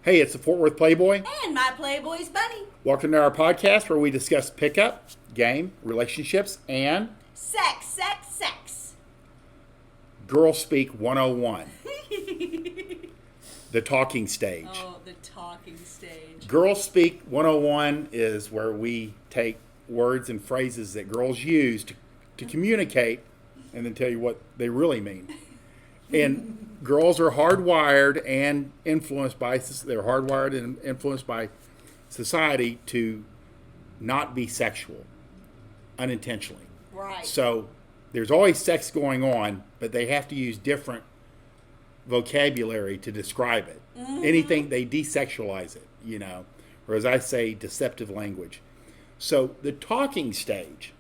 Hey, it's the Fort Worth Playboy. And my Playboys Bunny. Welcome to our podcast where we discuss pickup, game, relationships, and Sex. Girl Speak 101. The talking stage. Oh, the talking stage. Girl Speak 101 is where we take words and phrases that girls use to communicate and then tell you what they really mean. And girls are hardwired and influenced by society to not be sexual unintentionally. Right. So there's always sex going on, but they have to use different vocabulary to describe it. Mm-hmm. Anything, they desexualize it, or as I say, deceptive language. So the talking stage,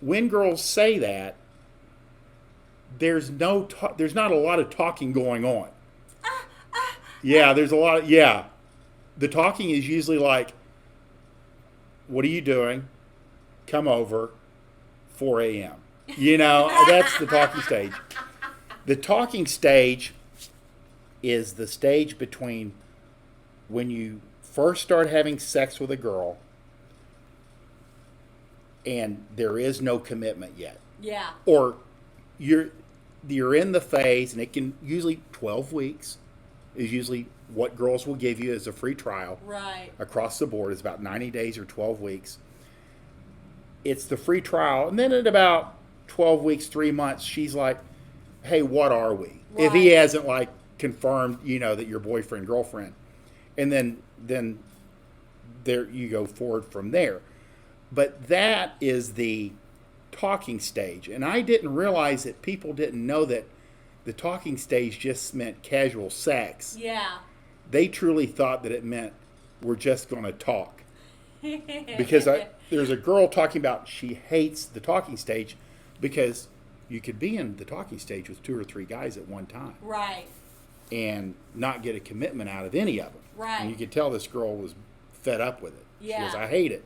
when girls say that, there's not a lot of talking going on. Yeah, there's a lot of, the talking is usually like, what are you doing? Come over, 4 a.m. That's the talking stage. The talking stage is the stage between when you first start having sex with a girl and there is no commitment yet. Yeah. Or you're in the phase, and it can usually 12 weeks is usually what girls will give you as a free trial. Right. Across the board is about 90 days or 12 weeks. It's the free trial, and then at about 12 weeks, 3 months, she's like, hey, what are we? Right. If he hasn't like confirmed, that you're boyfriend, girlfriend. And then there you go forward from there. But that is the talking stage. And I didn't realize that people didn't know that the talking stage just meant casual sex. Yeah. They truly thought that it meant we're just going to talk. Because there's a girl talking about she hates the talking stage because you could be in the talking stage with 2 or 3 guys at one time. Right. And not get a commitment out of any of them. Right. And you could tell this girl was fed up with it. Yeah. She goes, I hate it.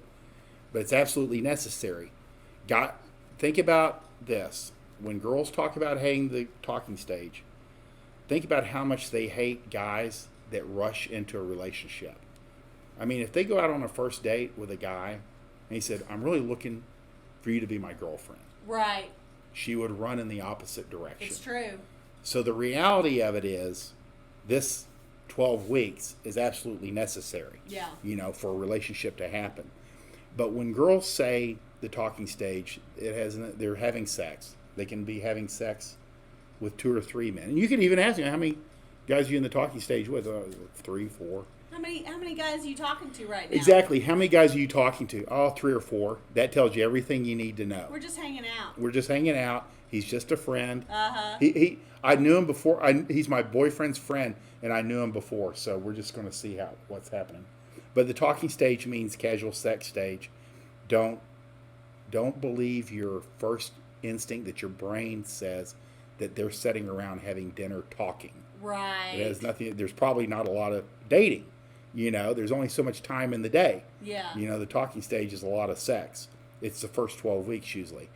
But it's absolutely necessary. Think about this. When girls talk about hating the talking stage, think about how much they hate guys that rush into a relationship. I mean, if they go out on a first date with a guy and he said, I'm really looking for you to be my girlfriend. Right. She would run in the opposite direction. It's true. So the reality of it is this 12 weeks is absolutely necessary. Yeah. For a relationship to happen. But when girls say the talking stage, they're having sex. They can be having sex with 2 or 3 men. And you can even ask them, how many guys are you in the talking stage with? 3, 4. How many guys are you talking to right now? Exactly. How many guys are you talking to? 3 or 4. That tells you everything you need to know. We're just hanging out. He's just a friend. Uh-huh. I knew him before. He's my boyfriend's friend, and I knew him before. So we're just going to see what's happening. But the talking stage means casual sex stage. Don't believe your first instinct that your brain says that they're sitting around having dinner talking. Right. It has nothing. There's probably not a lot of dating. There's only so much time in the day. Yeah. The talking stage is a lot of sex. It's the first 12 weeks usually.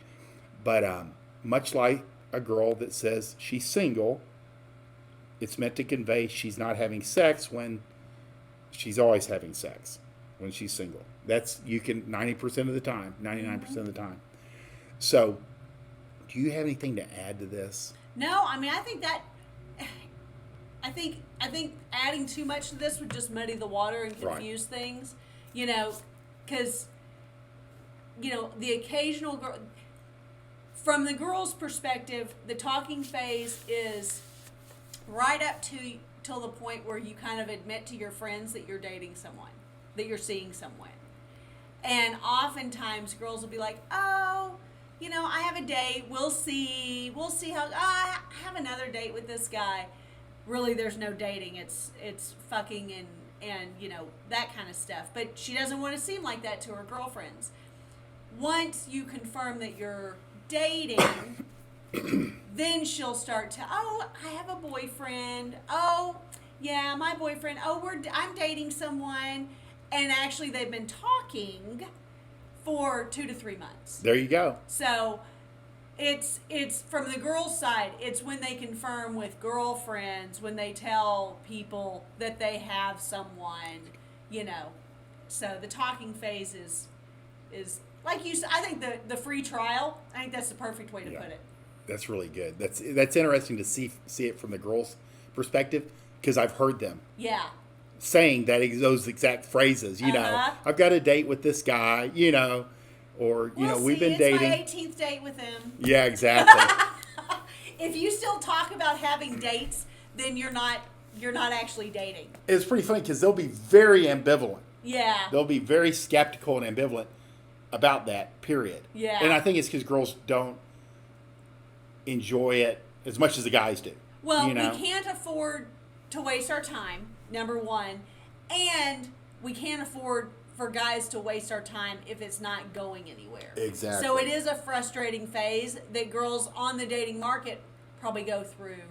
But much like a girl that says she's single, it's meant to convey she's not having sex when she's always having sex when she's single. That's 90% of the time, 99% of the time. So, do you have anything to add to this? No, I mean, I think adding too much to this would just muddy the water and confuse things, because, the occasional girl, from the girl's perspective, the talking phase is right up till the point where you kind of admit to your friends that you're dating someone, that you're seeing someone. And oftentimes girls will be like, oh, I have a date. We'll see how, I have another date with this guy. Really, there's no dating. It's fucking and that kind of stuff. But she doesn't want to seem like that to her girlfriends. Once you confirm that you're dating, then she'll start to, I have a boyfriend. Oh, yeah, my boyfriend. I'm dating someone. And actually, they've been talking for 2 to 3 months. There you go. So It's from the girls' side. It's when they confirm with girlfriends, when they tell people that they have someone, you know. So the talking phase is like you said. I think the free trial. I think that's the perfect way to put it. That's really good. That's interesting to see it from the girls' perspective, because I've heard them. Yeah. Saying those exact phrases. You know, I've got a date with this guy. You know. Or, you know, we've been dating. It's my 18th date with him. Yeah, exactly. If you still talk about having dates, then you're not actually dating. It's pretty funny because they'll be very ambivalent. Yeah. They'll be very skeptical and ambivalent about that, period. Yeah. And I think it's because girls don't enjoy it as much as the guys do. Well, you know? We can't afford to waste our time, number one. And we can't afford for guys to waste our time if it's not going anywhere. Exactly. So it is a frustrating phase that girls on the dating market probably go through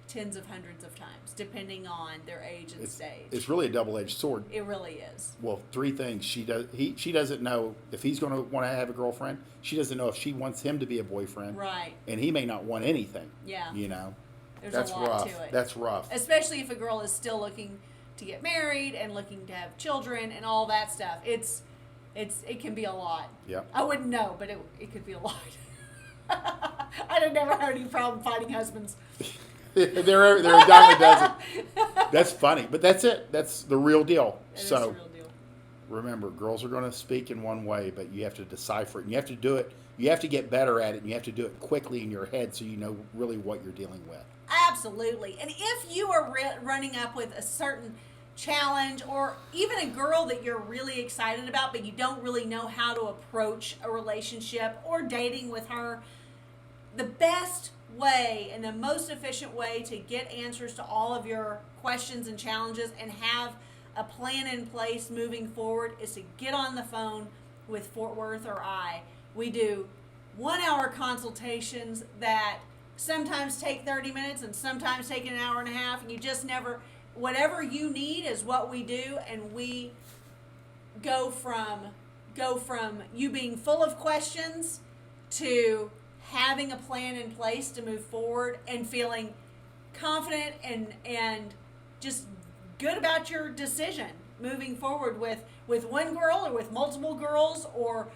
tens of hundreds of times, depending on their age and stage. It's really a double-edged sword. It really is. Well, three things. She doesn't know if he's going to want to have a girlfriend. She doesn't know if she wants him to be a boyfriend. Right. And he may not want anything. Yeah. You know. That's a lot rough. to it. That's rough. Especially if a girl is still looking to get married and looking to have children and all that stuff. It can be a lot. Yeah. I wouldn't know, but it could be a lot. I'd have never had any problem finding husbands. they're a dime a dozen. That's funny, but that's it. That's the real deal. It is the real deal. Remember, girls are going to speak in one way, but you have to decipher it. And you have to do it. You have to get better at it, and you have to do it quickly in your head so you know really what you're dealing with. Absolutely. And if you are running up with a certain challenge, or even a girl that you're really excited about, but you don't really know how to approach a relationship or dating with her, the best way and the most efficient way to get answers to all of your questions and challenges and have a plan in place moving forward is to get on the phone with Fort Worth or I. We do 1-hour consultations that sometimes take 30 minutes and sometimes take an hour and a half, and you just never, whatever you need is what we do, and we go from you being full of questions to having a plan in place to move forward and feeling confident and just good about your decision moving forward with one girl or with multiple girls or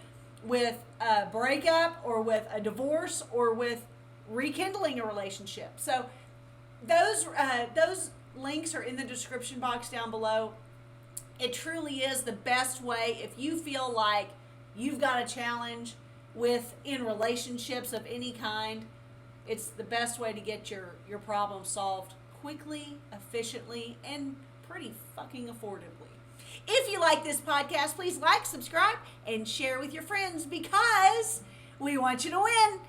with a breakup or with a divorce or with rekindling a relationship. So those links are in the description box down below. It truly is the best way if you feel like you've got a challenge in relationships of any kind. It's the best way to get your problem solved quickly, efficiently, and pretty fucking affordably. If you like this podcast, please like, subscribe, and share with your friends because we want you to win.